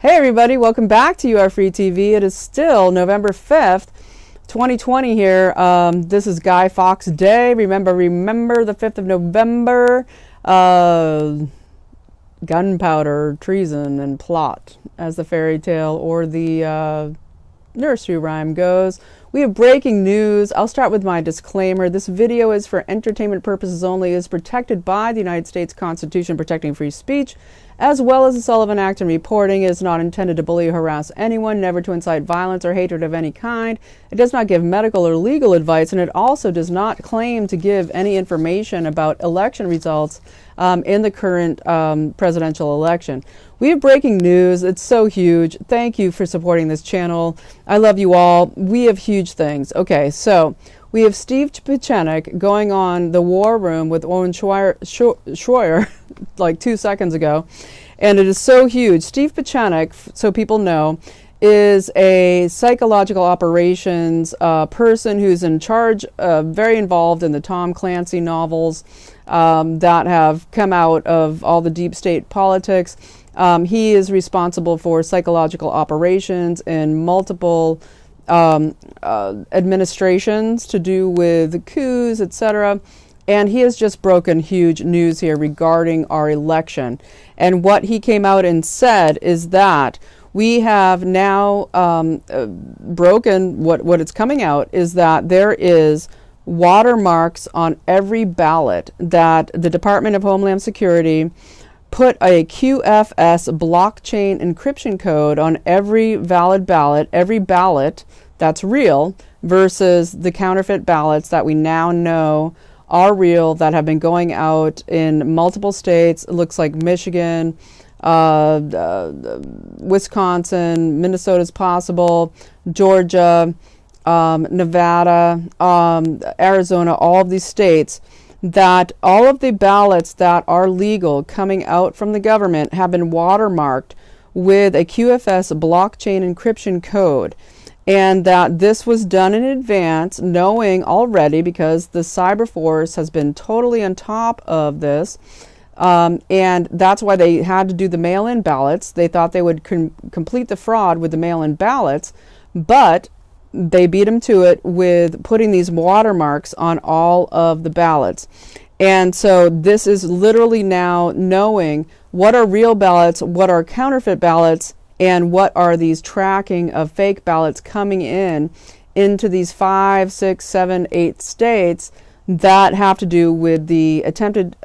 Hey everybody, welcome back to You Are Free TV. It is still November 5th, 2020 here. This is Guy Fawkes Day. Remember the 5th of November. Gunpowder, treason, and plot, as the fairy tale or the nursery rhyme goes. We have breaking news. I'll start with my disclaimer. This video is for entertainment purposes only, is protected by the United States Constitution protecting free speech, as well as the Sullivan Act, and reporting is not intended to bully or harass anyone, never to incite violence or hatred of any kind. It does not give medical or legal advice, and it also does not claim to give any information about election results in the current presidential election. We have breaking news. It's so huge. Thank you for supporting this channel. I love you all. We have huge things. Okay, so we have Steve Pieczenik going on the War Room with Owen Schroyer like 2 seconds ago, and it is so huge. Steve Pieczenik, so people know, is a psychological operations person who's in charge, very involved in the Tom Clancy novels that have come out of all the deep state politics. He is responsible for psychological operations in multiple administrations to do with coups, etc. And he has just broken huge news here regarding our election. And what he came out and said is that we have now broken, what it's coming out is that there is watermarks on every ballot, that the Department of Homeland Security put a QFS blockchain encryption code on every valid ballot, every ballot that's real, versus the counterfeit ballots that we now know are real, that have been going out in multiple states. It looks like Michigan, Wisconsin, Minnesota's possible, Georgia, Nevada, Arizona, all of these states, that all of the ballots that are legal coming out from the government have been watermarked with a QFS blockchain encryption code. And that this was done in advance, knowing already, because the cyber force has been totally on top of this. And that's why they had to do the mail-in ballots. They thought they would complete the fraud with the mail-in ballots, but they beat them to it with putting these watermarks on all of the ballots. And so this is literally now knowing what are real ballots, what are counterfeit ballots, and what are these tracking of fake ballots coming into these 5, 6, 7, 8 states that have to do with the attempted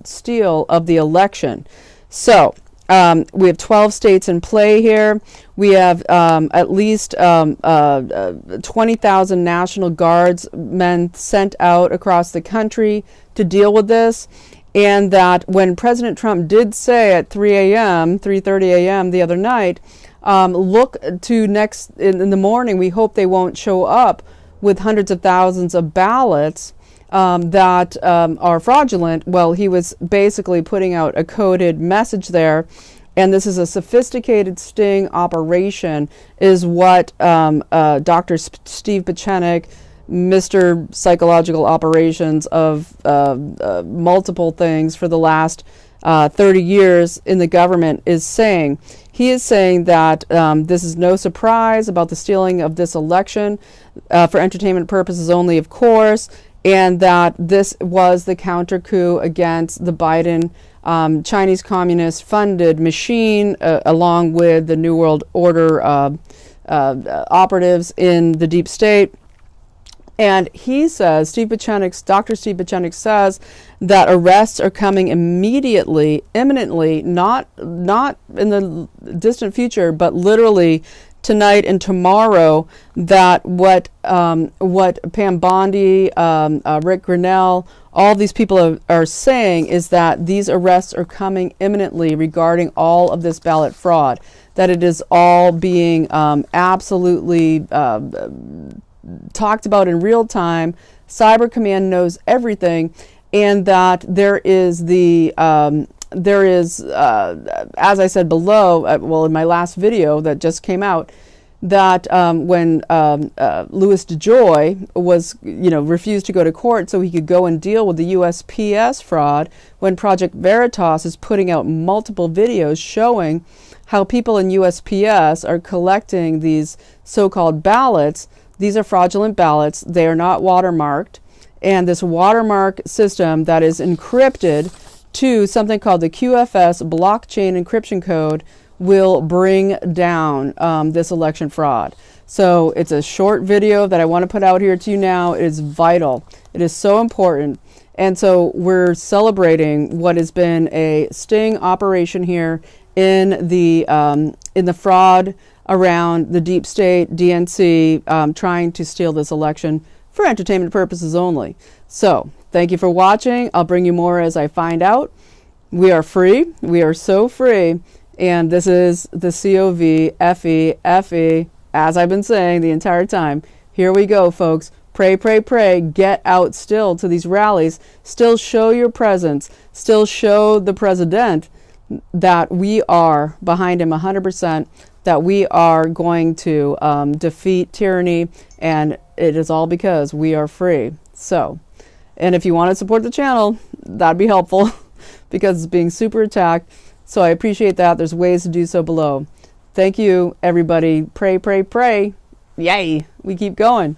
steal of the election. So we have 12 states in play here. We have at least 20,000 National Guardsmen sent out across the country to deal with this. And that when President Trump did say at 3:30 a.m. the other night, look to next in the morning, we hope they won't show up with hundreds of thousands of ballots that are fraudulent. Well, he was basically putting out a coded message there. And this is a sophisticated sting operation, is what Dr. Steve Pieczenik, Mr. Psychological Operations of multiple things for the last 30 years in the government, is saying. He is saying that this is no surprise about the stealing of this election for entertainment purposes only, of course, and that this was the counter coup against the Biden Chinese communist funded machine, along with the New World Order operatives in the deep state. And he says, Dr. Steve Pieczenik says that arrests are coming immediately, imminently, not in the distant future, but literally tonight and tomorrow. That what Pam Bondi, Rick Grinnell, all these people are saying is that these arrests are coming imminently regarding all of this ballot fraud. That it is all being absolutely talked about in real time. Cyber Command knows everything, and that there is as I said below, well, in my last video that just came out, that when Louis DeJoy was, refused to go to court so he could go and deal with the USPS fraud, when Project Veritas is putting out multiple videos showing how people in USPS are collecting these so-called ballots. These are fraudulent ballots. They are not watermarked. And this watermark system that is encrypted to something called the QFS blockchain encryption code will bring down this election fraud. So it's a short video that I want to put out here to you now. It is vital. It is so important. And so we're celebrating what has been a sting operation here in the fraud around the deep state, DNC, trying to steal this election for entertainment purposes only. So thank you for watching. I'll bring you more as I find out. We are free. We are so free. And this is the COVFE, as I've been saying the entire time. Here we go, folks. Pray, pray, pray. Get out still to these rallies. Still show your presence. Still show the president that we are behind him 100%, that we are going to defeat tyranny, and it is all because we are free. So, and if you want to support the channel, that'd be helpful because it's being super attacked. So I appreciate that. There's ways to do so below. Thank you, everybody. Pray, pray, pray. Yay. We keep going.